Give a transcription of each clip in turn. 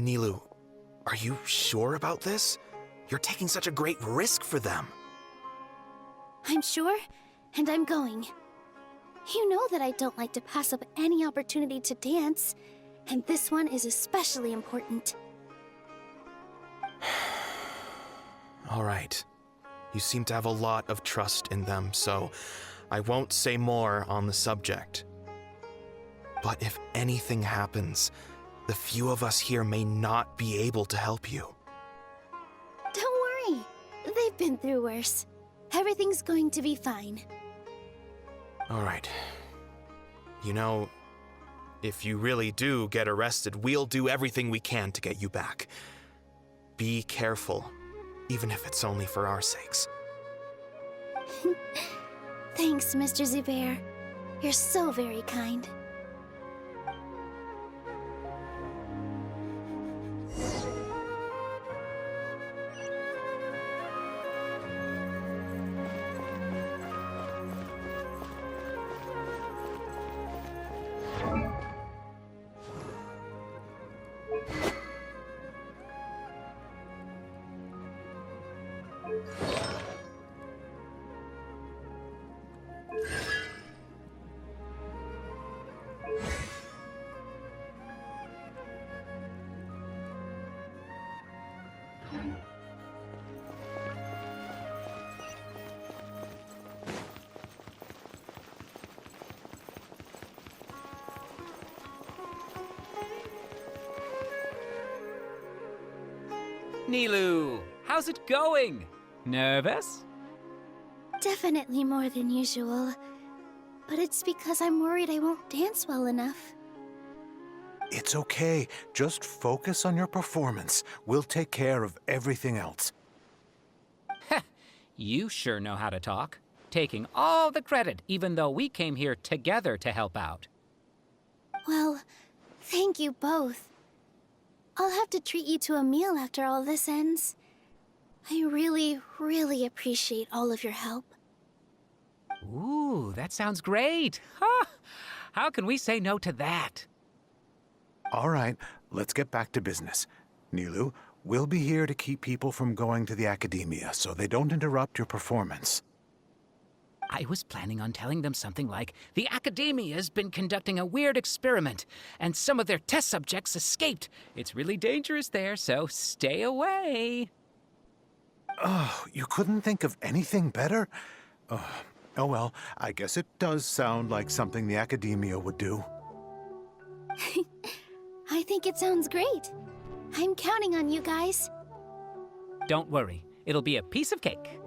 Nilou, are you sure about this? You're taking such a great risk for them. I'm sure, and I'm going. You know that I don't like to pass up any opportunity to dance, and this one is especially important. All right. You seem to have a lot of trust in them, so I won't say more on the subject. But if anything happens, the few of us here may not be able to help you. Don't worry. They've been through worse. Everything's going to be fine. All right. You know, if you really do get arrested, we'll do everything we can to get you back. Be careful, even if it's only for our sakes. Thanks, Mr. Zubair. You're so very kind. Nilou, how's it going? Nervous? Definitely more than usual. But it's because I'm worried I won't dance well enough. It's okay. Just focus on your performance. We'll take care of everything else. You sure know how to talk. Taking all the credit, even though we came here together to help out. Well, thank you both. I'll have to treat you to a meal after all this ends. I really, really appreciate all of your help. Ooh, that sounds great. Huh? How can we say no to that? All right, let's get back to business. Nilou, we'll be here to keep people from going to the Akademiya so they don't interrupt your performance. I was planning on telling them something like, the Akademiya's been conducting a weird experiment, and some of their test subjects escaped. It's really dangerous there, so stay away. Oh, you couldn't think of anything better? Oh well, I guess it does sound like something the Akademiya would do. I think it sounds great. I'm counting on you guys. Don't worry, it'll be a piece of cake.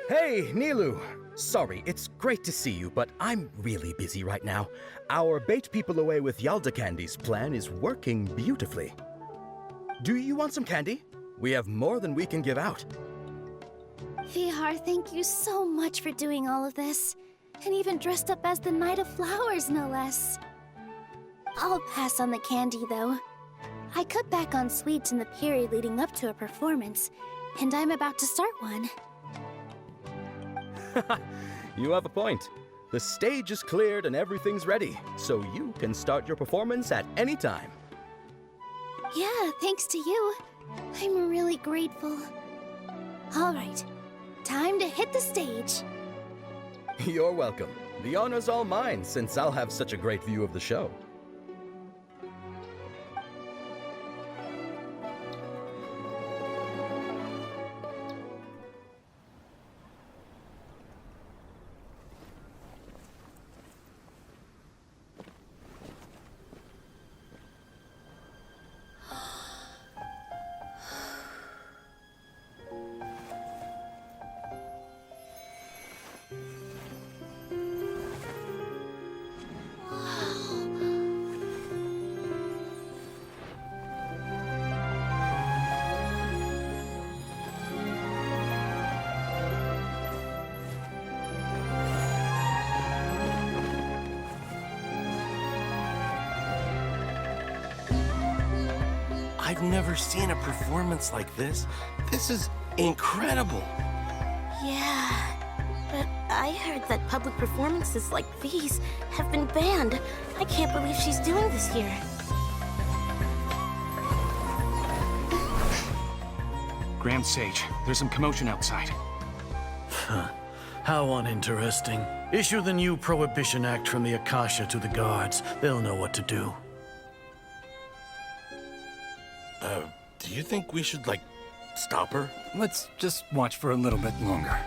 Hey, Nilou! Sorry, it's great to see you, but I'm really busy right now. Our Bait People Away with Yalda Candies plan is working beautifully. Do you want some candy? We have more than we can give out. Vihar, thank you so much for doing all of this. And even dressed up as the Knight of Flowers, no less. I'll pass on the candy, though. I cut back on sweets in the period leading up to a performance, and I'm about to start one. You have a point. The stage is cleared and everything's ready, so you can start your performance at any time. Yeah, thanks to you. I'm really grateful. All right, time to hit the stage. You're welcome. The honor's all mine, since I'll have such a great view of the show. I've never seen a performance like this. This is incredible. Yeah, but I heard that public performances like these have been banned. I can't believe she's doing this here. Grand Sage, there's some commotion outside. How uninteresting. Issue the new Prohibition Act from the Akasha to the guards. They'll know what to do. Do you think we should, like, stop her? Let's just watch for a little bit longer.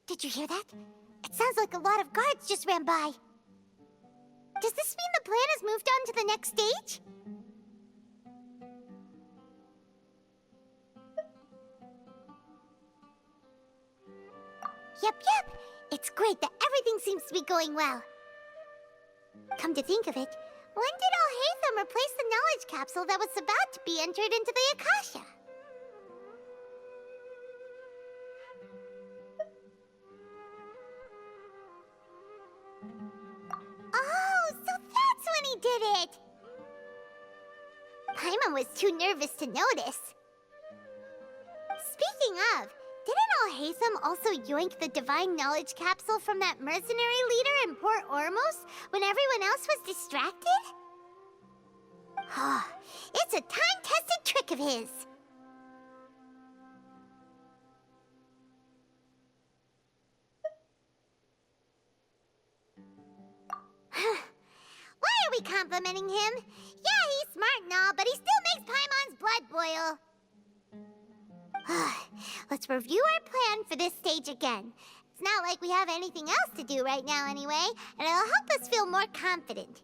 Did you hear that? It sounds like a lot of guards just ran by. Does this mean the plan has moved on to the next stage? Yep. It's great that everything seems to be going well. Come to think of it, when did Alhaitham replace the knowledge capsule that was about to be entered into the Akasha? Oh, so that's when he did it! Paimon was too nervous to notice. Speaking of, didn't Alhaitham also yoink the divine knowledge capsule from that mercenary leader in Port Ormos when everyone else was distracted? It's a time-tested trick of his. Why are we complimenting him? Yeah, he's smart and all, but he still makes Paimon's blood boil. Let's review our plan for this stage again. It's not like we have anything else to do right now anyway, and it'll help us feel more confident.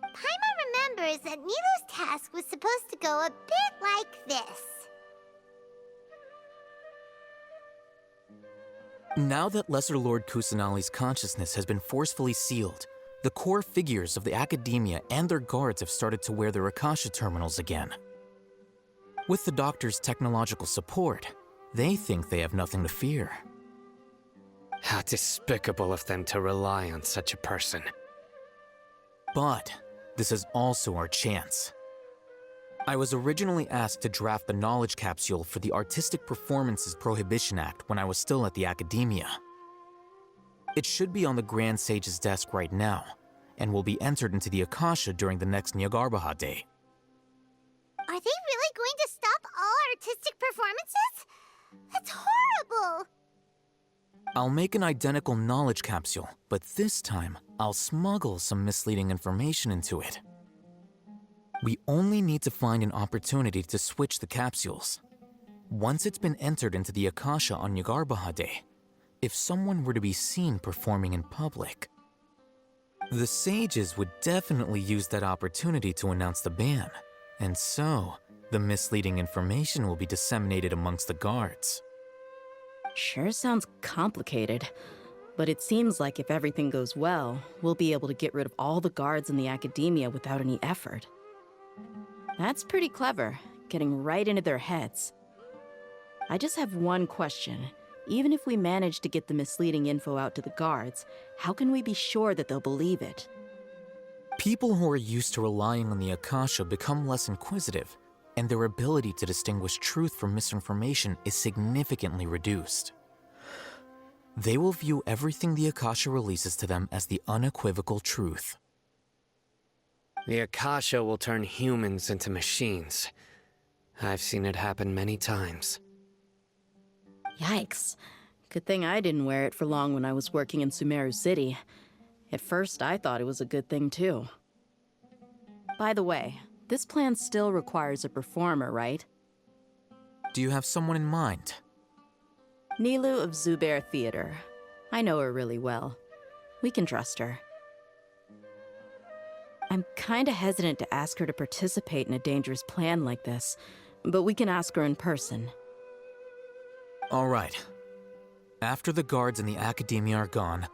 Paimon remembers that Nilou's task was supposed to go a bit like this. Now that Lesser Lord Kusanali's consciousness has been forcefully sealed, the core figures of the Akademiya and their guards have started to wear their Akasha terminals again. With the Doctor's technological support, they think they have nothing to fear. How despicable of them to rely on such a person. But this is also our chance. I was originally asked to draft the knowledge capsule for the Artistic Performances Prohibition Act when I was still at the Akademiya. It should be on the Grand Sage's desk right now, and will be entered into the Akasha during the next Nyargarbaha Day. Are they really going to stop all artistic performances? That's horrible! I'll make an identical knowledge capsule, but this time, I'll smuggle some misleading information into it. We only need to find an opportunity to switch the capsules. Once it's been entered into the Akasha on Nyargarbaha Day, if someone were to be seen performing in public, the sages would definitely use that opportunity to announce the ban, and so the misleading information will be disseminated amongst the guards. Sure sounds complicated, but it seems like if everything goes well, we'll be able to get rid of all the guards in the Akademiya without any effort. That's pretty clever, getting right into their heads. I just have one question. Even if we manage to get the misleading info out to the guards, how can we be sure that they'll believe it? People who are used to relying on the Akasha become less inquisitive, and their ability to distinguish truth from misinformation is significantly reduced. They will view everything the Akasha releases to them as the unequivocal truth. The Akasha will turn humans into machines. I've seen it happen many times. Yikes. Good thing I didn't wear it for long when I was working in Sumeru City. At first, I thought it was a good thing, too. By the way, this plan still requires a performer, right? Do you have someone in mind? Nilou of Zubair Theater. I know her really well. We can trust her. I'm kinda hesitant to ask her to participate in a dangerous plan like this, but we can ask her in person. All right. After the guards in the Akademiya are gone,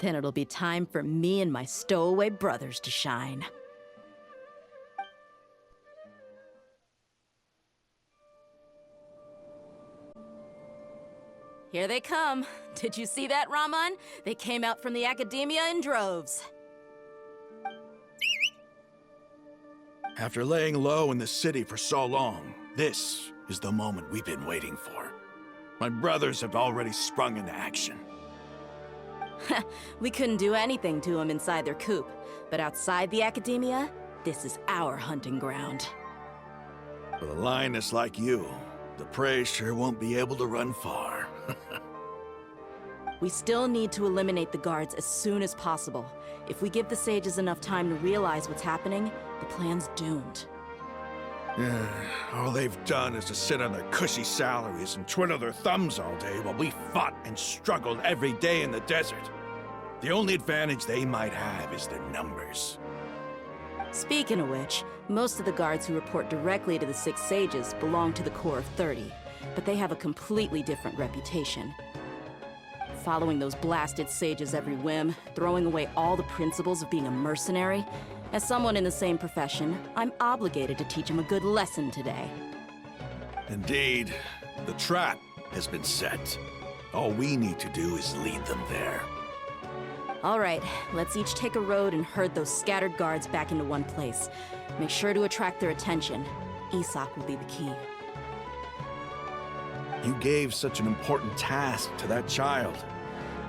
then it'll be time for me and my stowaway brothers to shine. Here they come. Did you see that, Rahman? They came out from the Akademiya in droves. After laying low in the city for so long, this is the moment we've been waiting for. My brothers have already sprung into action. We couldn't do anything to them inside their coop, but outside the Akademiya, this is our hunting ground. With a lioness like you, the prey sure won't be able to run far. We still need to eliminate the guards as soon as possible. If we give the sages enough time to realize what's happening, the plan's doomed. All they've done is to sit on their cushy salaries and twiddle their thumbs all day while we fought and struggled every day in the desert. The only advantage they might have is their numbers. Speaking of which, most of the guards who report directly to the Six Sages belong to the Corp of 30, but they have a completely different reputation. Following those blasted sages every whim, throwing away all the principles of being a mercenary. As someone in the same profession, I'm obligated to teach them a good lesson today. Indeed, the trap has been set. All we need to do is lead them there. All right, let's each take a road and herd those scattered guards back into one place. Make sure to attract their attention. Isak will be the key. You gave such an important task to that child.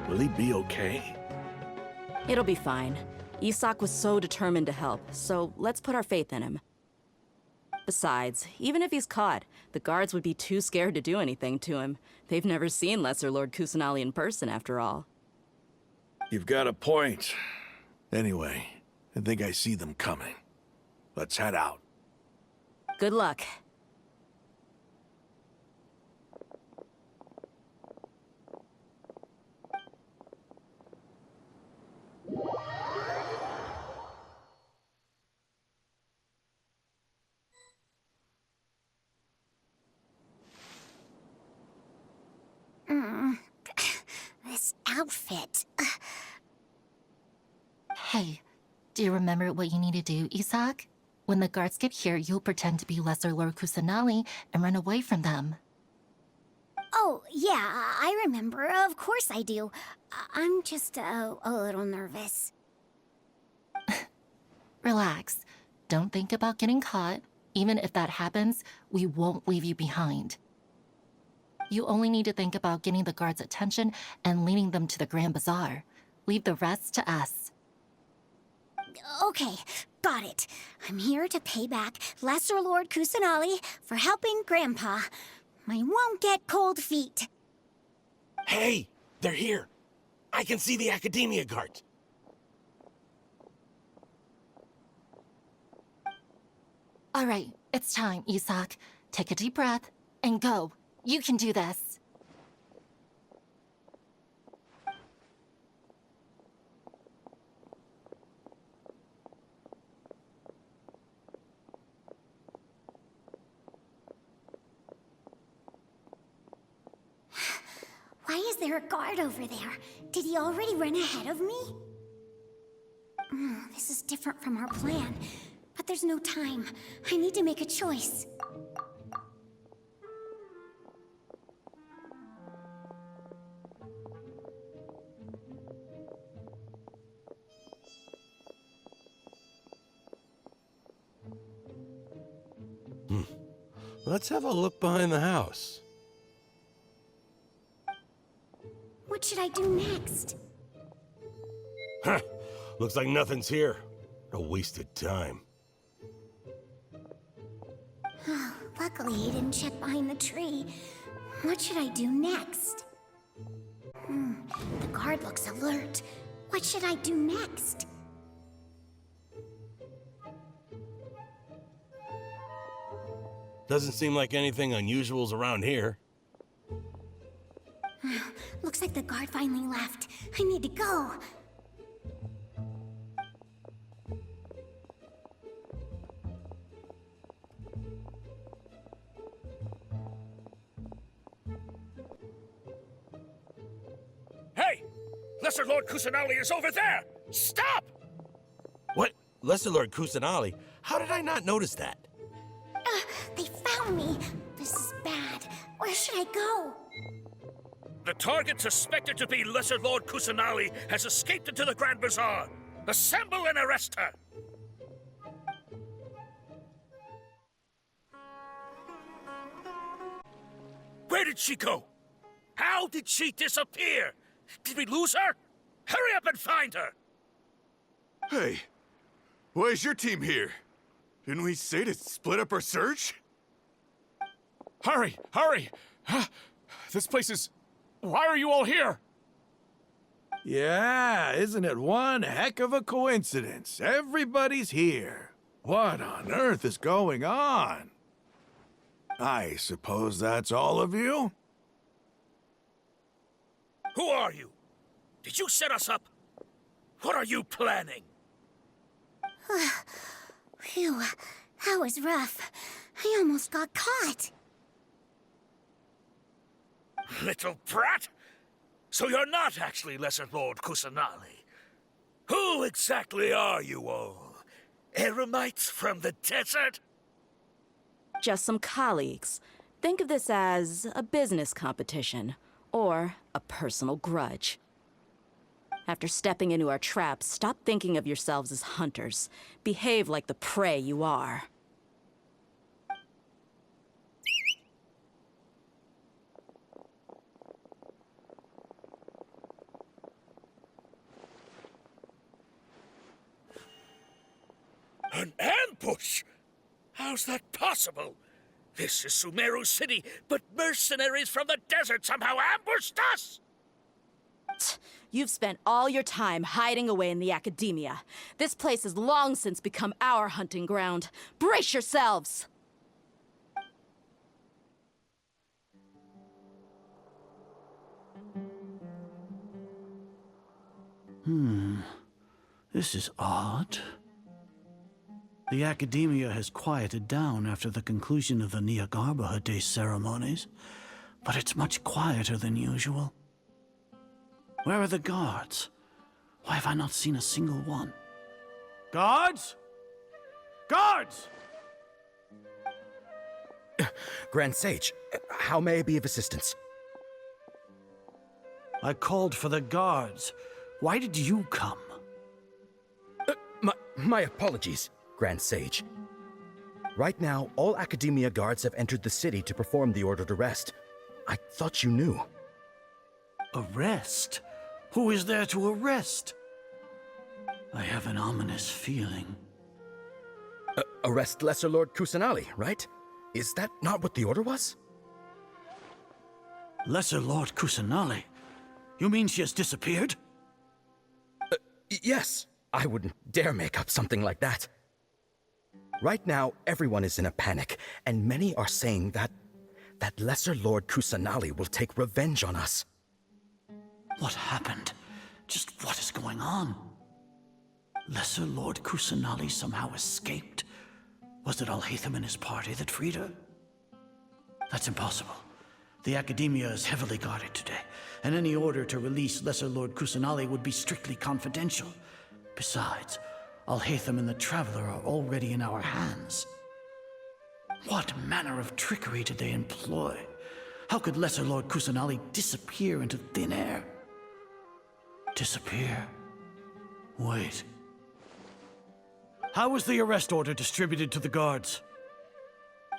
Will he be okay? It'll be fine. Isak was so determined to help, so let's put our faith in him. Besides, even if he's caught, the guards would be too scared to do anything to him. They've never seen Lesser Lord Kusanali in person, after all. You've got a point. Anyway, I think I see them coming. Let's head out. Good luck. This outfit. Hey, do you remember what you need to do, Isak? When the guards get here, you'll pretend to be Lesser Lord Kusanali and run away from them. Oh, yeah, I remember. Of course I do. I'm just a little nervous. Relax. Don't think about getting caught. Even if that happens, we won't leave you behind. You only need to think about getting the guards' attention and leading them to the Grand Bazaar. Leave the rest to us. Okay, got it. I'm here to pay back Lesser Lord Kusanali for helping Grandpa. I won't get cold feet. Hey, they're here. I can see the Akademiya guards. All right, it's time, Isak. Take a deep breath and go. You can do this. Why is there a guard over there? Did he already run ahead of me? This is different from our plan. But there's no time. I need to make a choice. Let's have a look behind the house. What should I do next? Huh. Looks like nothing's here. A wasted time. Luckily, he didn't check behind the tree. What should I do next? The guard looks alert. What should I do next? Doesn't seem like anything unusual's around here. Looks like the guard finally left. I need to go. Hey! Lesser Lord Kusanali is over there! Stop! What? Lesser Lord Kusanali? How did I not notice that? They found me. This is bad. Where should I go? The target suspected to be Lesser Lord Kusanali has escaped into the Grand Bazaar. Assemble and arrest her! Where did she go? How did she disappear? Did we lose her? Hurry up and find her! Hey, why is your team here? Didn't we say to split up our search? Hurry! Hurry! This place is... Why are you all here? Yeah, isn't it one heck of a coincidence? Everybody's here. What on earth is going on? I suppose that's all of you? Who are you? Did you set us up? What are you planning? Phew, that was rough. I almost got caught. Little brat! So you're not actually Lesser Lord Kusanali. Who exactly are you all? Eremites from the desert? Just some colleagues. Think of this as a business competition, or a personal grudge. After stepping into our traps, stop thinking of yourselves as hunters. Behave like the prey you are. An ambush? How's that possible? This is Sumeru City, but mercenaries from the desert somehow ambushed us! You've spent all your time hiding away in the Akademiya. This place has long since become our hunting ground. Brace yourselves! This is odd. The Akademiya has quieted down after the conclusion of the Niagarbha Day ceremonies, but it's much quieter than usual. Where are the guards? Why have I not seen a single one? Guards? Guards! Grand Sage, how may I be of assistance? I called for the guards. Why did you come? My apologies, Grand Sage. Right now, all Akademiya guards have entered the city to perform the ordered arrest. I thought you knew. Arrest? Who is there to arrest? I have an ominous feeling. Arrest Lesser Lord Kusanali, right? Is that not what the order was? Lesser Lord Kusanali? You mean she has disappeared? Yes. I wouldn't dare make up something like that. Right now, everyone is in a panic, and many are saying that Lesser Lord Kusanali will take revenge on us. What happened? Just what is going on? Lesser Lord Kusanali somehow escaped? Was it Alhaitham and his party that freed her? That's impossible. The Akademiya is heavily guarded today, and any order to release Lesser Lord Kusanali would be strictly confidential. Besides, Alhaitham and the Traveler are already in our hands. What manner of trickery did they employ? How could Lesser Lord Kusanali disappear into thin air? Disappear? Wait. How was the arrest order distributed to the guards?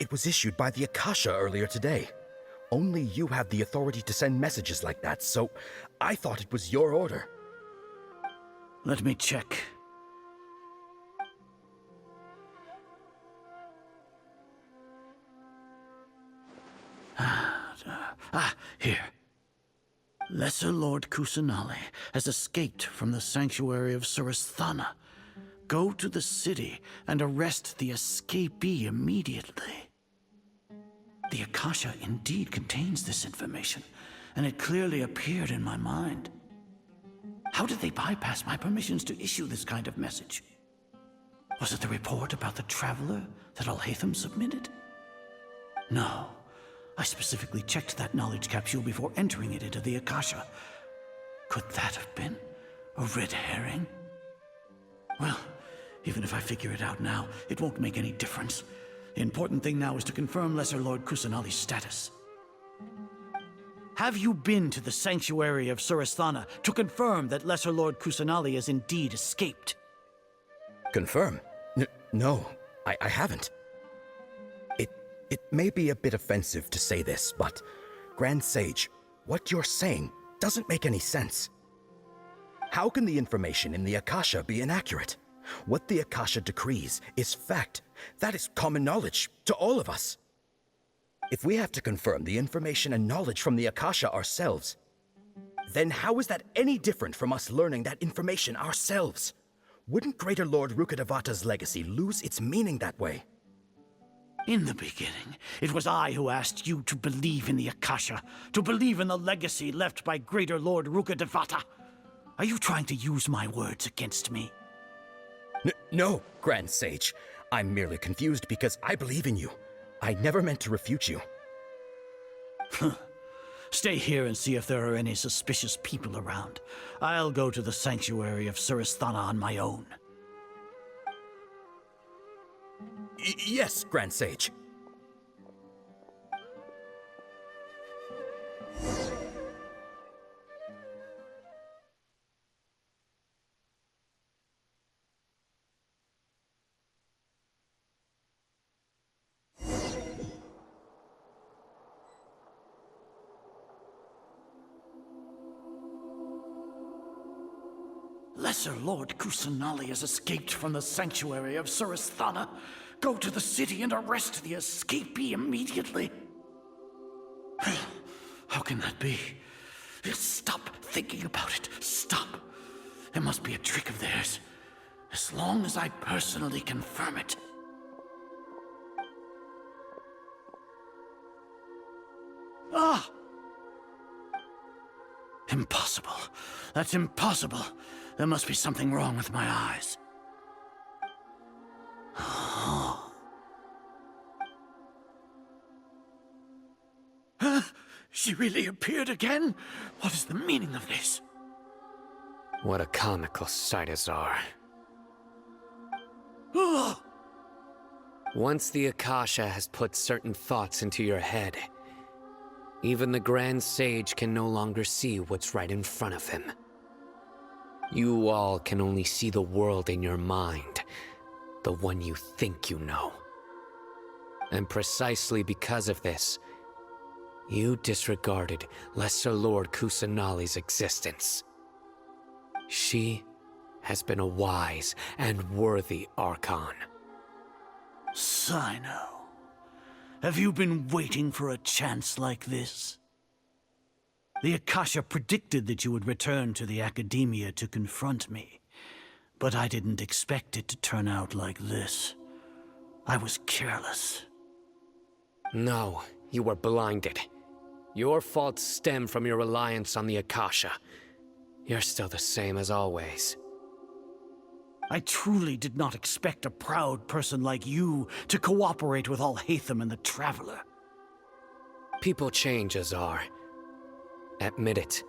It was issued by the Akasha earlier today. Only you have the authority to send messages like that, so I thought it was your order. Let me check. Here. Lesser Lord Kusanali has escaped from the Sanctuary of Surasthana. Go to the city and arrest the escapee immediately. The Akasha indeed contains this information, and it clearly appeared in my mind. How did they bypass my permissions to issue this kind of message? Was it the report about the traveler that Alhaitham submitted? No. I specifically checked that knowledge capsule before entering it into the Akasha. Could that have been a red herring? Well, even if I figure it out now, it won't make any difference. The important thing now is to confirm Lesser Lord Kusanali's status. Have you been to the Sanctuary of Surasthana to confirm that Lesser Lord Kusanali has indeed escaped? Confirm? No, I haven't. It may be a bit offensive to say this, but Grand Sage, what you're saying doesn't make any sense. How can the information in the Akasha be inaccurate? What the Akasha decrees is fact. That is common knowledge to all of us. If we have to confirm the information and knowledge from the Akasha ourselves, then how is that any different from us learning that information ourselves? Wouldn't Greater Lord Rukkhadevata's legacy lose its meaning that way? In the beginning, it was I who asked you to believe in the Akasha, to believe in the legacy left by Greater Lord Rukkhadevata. Are you trying to use my words against me? No, Grand Sage. I'm merely confused because I believe in you. I never meant to refute you. Stay here and see if there are any suspicious people around. I'll go to the Sanctuary of Surasthana on my own. Yes, Grand Sage. Lesser Lord Kusanali has escaped from the Sanctuary of Surasthana. Go to the city and arrest the escapee immediately. How can that be? Stop thinking about it. Stop. It must be a trick of theirs. As long as I personally confirm it. Ah! Impossible. That's impossible. There must be something wrong with my eyes. She really appeared again? What is the meaning of this? What a comical sight, Azar. Once the Akasha has put certain thoughts into your head, even the Grand Sage can no longer see what's right in front of him. You all can only see the world in your mind, the one you think you know. And precisely because of this, you disregarded Lesser Lord Kusanali's existence. She has been a wise and worthy Archon. Sino, have you been waiting for a chance like this? The Akasha predicted that you would return to the Akademiya to confront me, but I didn't expect it to turn out like this. I was careless. No, you were blinded. Your faults stem from your reliance on the Akasha. You're still the same as always. I truly did not expect a proud person like you to cooperate with Alhaitham and the Traveler. People change, Azar. Admit it.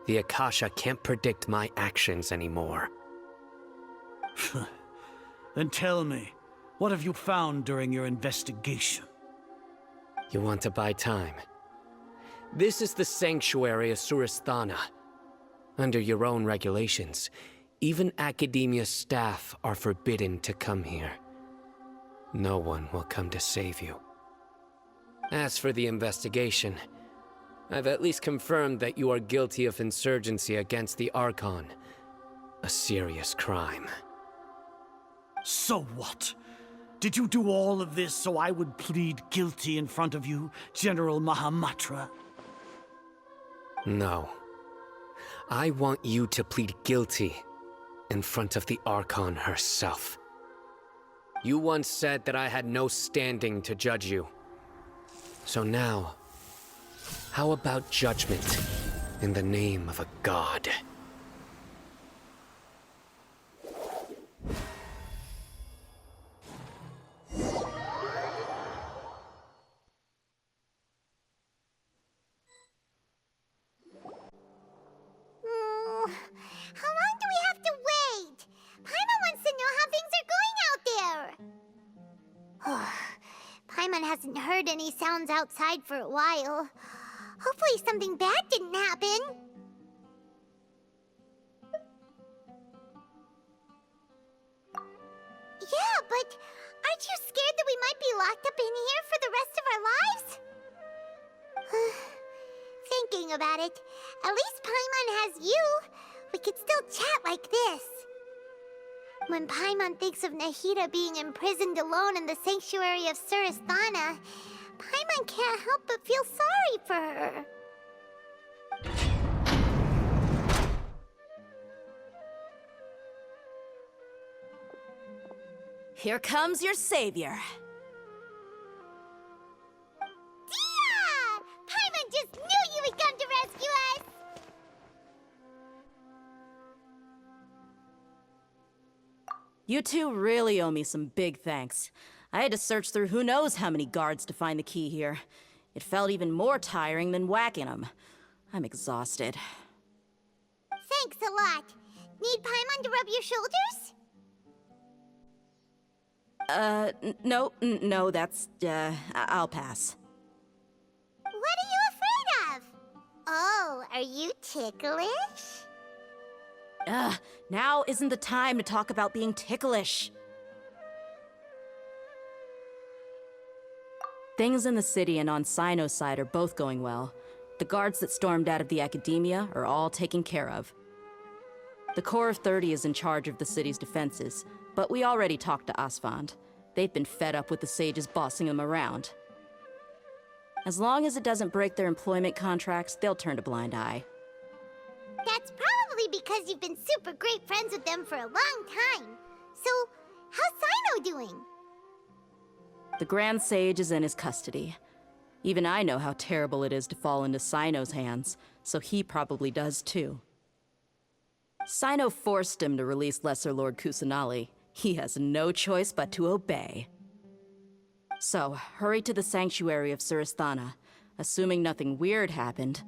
The Akasha can't predict my actions anymore. Then tell me, what have you found during your investigation? You want to buy time? This is the Sanctuary of Surasthana. Under your own regulations, even Akademiya staff are forbidden to come here. No one will come to save you. As for the investigation, I've at least confirmed that you are guilty of insurgency against the Archon. A serious crime. So what? Did you do all of this so I would plead guilty in front of you, General Mahamatra? No. I want you to plead guilty in front of the Archon herself. You once said that I had no standing to judge you. So now, how about judgment in the name of a god? How long do we have to wait? Paimon wants to know how things are going out there. Paimon hasn't heard any sounds outside for a while. Hopefully something bad didn't happen. Yeah, but aren't you scared that we might be locked up in here for the rest of our lives? Thinking about it, at least Paimon has you. We could still chat like this. When Paimon thinks of Nahida being imprisoned alone in the Sanctuary of Surasthana, Paimon can't help but feel sorry for her. Here comes your savior. Dia! Paimon just knew you would come to rescue us! You two really owe me some big thanks. I had to search through who knows how many guards to find the key here. It felt even more tiring than whacking them. I'm exhausted. Thanks a lot. Need Paimon to rub your shoulders? No, that's, I'll pass. What are you afraid of? Oh, are you ticklish? Now isn't the time to talk about being ticklish. Things in the city and on Sino's side are both going well. The guards that stormed out of the Akademiya are all taken care of. The Corp of 30 is in charge of the city's defenses, but we already talked to Asfand. They've been fed up with the sages bossing them around. As long as it doesn't break their employment contracts, they'll turn a blind eye. That's probably because you've been super great friends with them for a long time. So, how's Sino doing? The Grand Sage is in his custody. Even I know how terrible it is to fall into Sino's hands, so he probably does too. Sino forced him to release Lesser Lord Kusanali. He has no choice but to obey. So, hurry to the Sanctuary of Surasthana. Assuming nothing weird happened,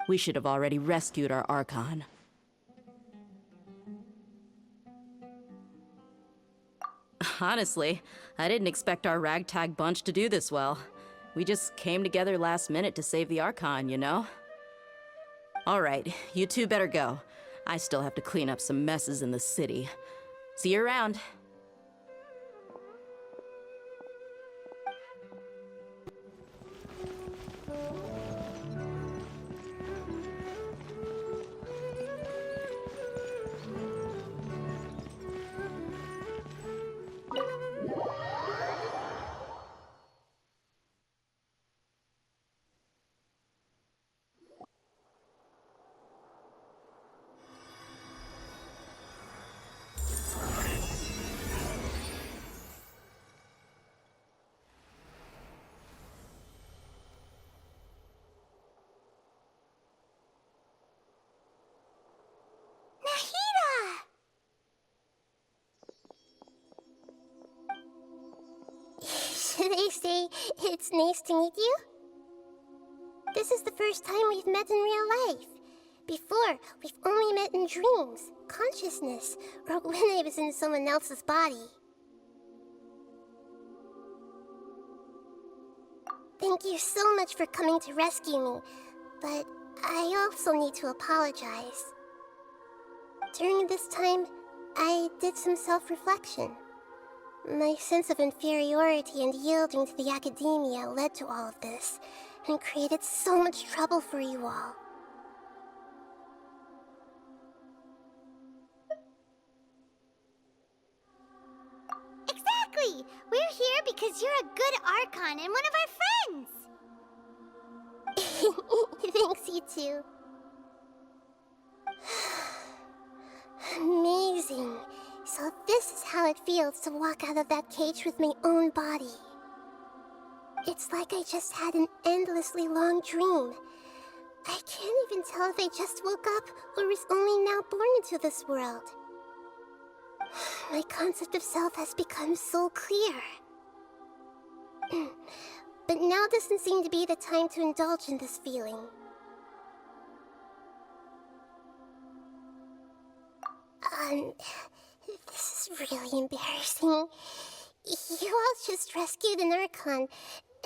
we should have already rescued our Archon. Honestly, I didn't expect our ragtag bunch to do this well. We just came together last minute to save the Archon, you know? Alright, you two better go. I still have to clean up some messes in the city. See you around. They say it's nice to meet you. This is the first time we've met in real life. Before, we've only met in dreams, consciousness, or when I was in someone else's body. Thank you so much for coming to rescue me, but I also need to apologize. During this time, I did some self-reflection. My sense of inferiority and yielding to the Akademiya led to all of this, and created so much trouble for you all. Exactly! We're here because you're a good Archon and one of our friends! Thanks, you two. This is how it feels to walk out of that cage with my own body. It's like I just had an endlessly long dream. I can't even tell if I just woke up or was only now born into this world. My concept of self has become so clear. But now doesn't seem to be the time to indulge in this feeling. This is really embarrassing. You all just rescued an Archon,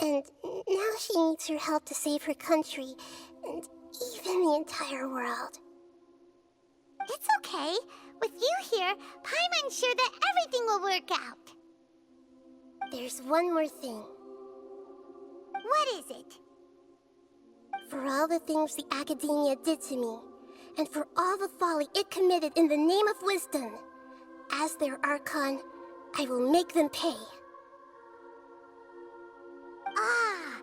and now she needs your help to save her country, and even the entire world. It's okay. With you here, Paimon's sure that everything will work out. There's one more thing. What is it? For all the things the Akademiya did to me, and for all the folly it committed in the name of wisdom, as their Archon, I will make them pay. Ah!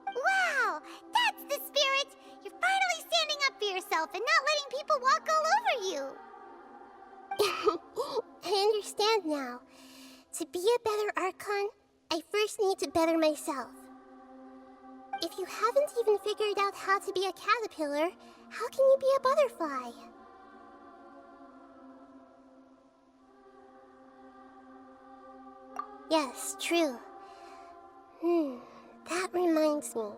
Wow! That's the spirit! You're finally standing up for yourself and not letting people walk all over you! I understand now. To be a better Archon, I first need to better myself. If you haven't even figured out how to be a caterpillar, how can you be a butterfly? Yes, true. That reminds me.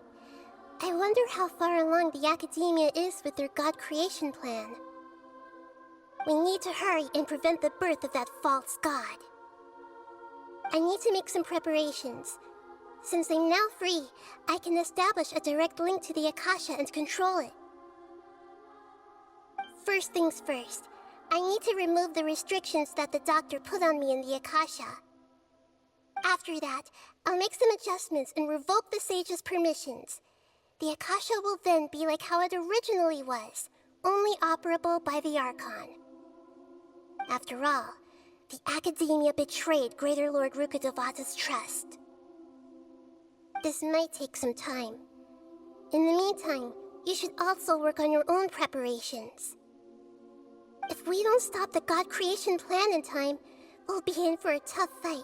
I wonder how far along the Akademiya is with their god creation plan. We need to hurry and prevent the birth of that false god. I need to make some preparations. Since I'm now free, I can establish a direct link to the Akasha and control it. First things first, I need to remove the restrictions that the doctor put on me in the Akasha. After that, I'll make some adjustments and revoke the sage's permissions. The Akasha will then be like how it originally was, only operable by the Archon. After all, the Akademiya betrayed Greater Lord Rukkhadevata's trust. This might take some time. In the meantime, you should also work on your own preparations. If we don't stop the god creation plan in time, we'll be in for a tough fight.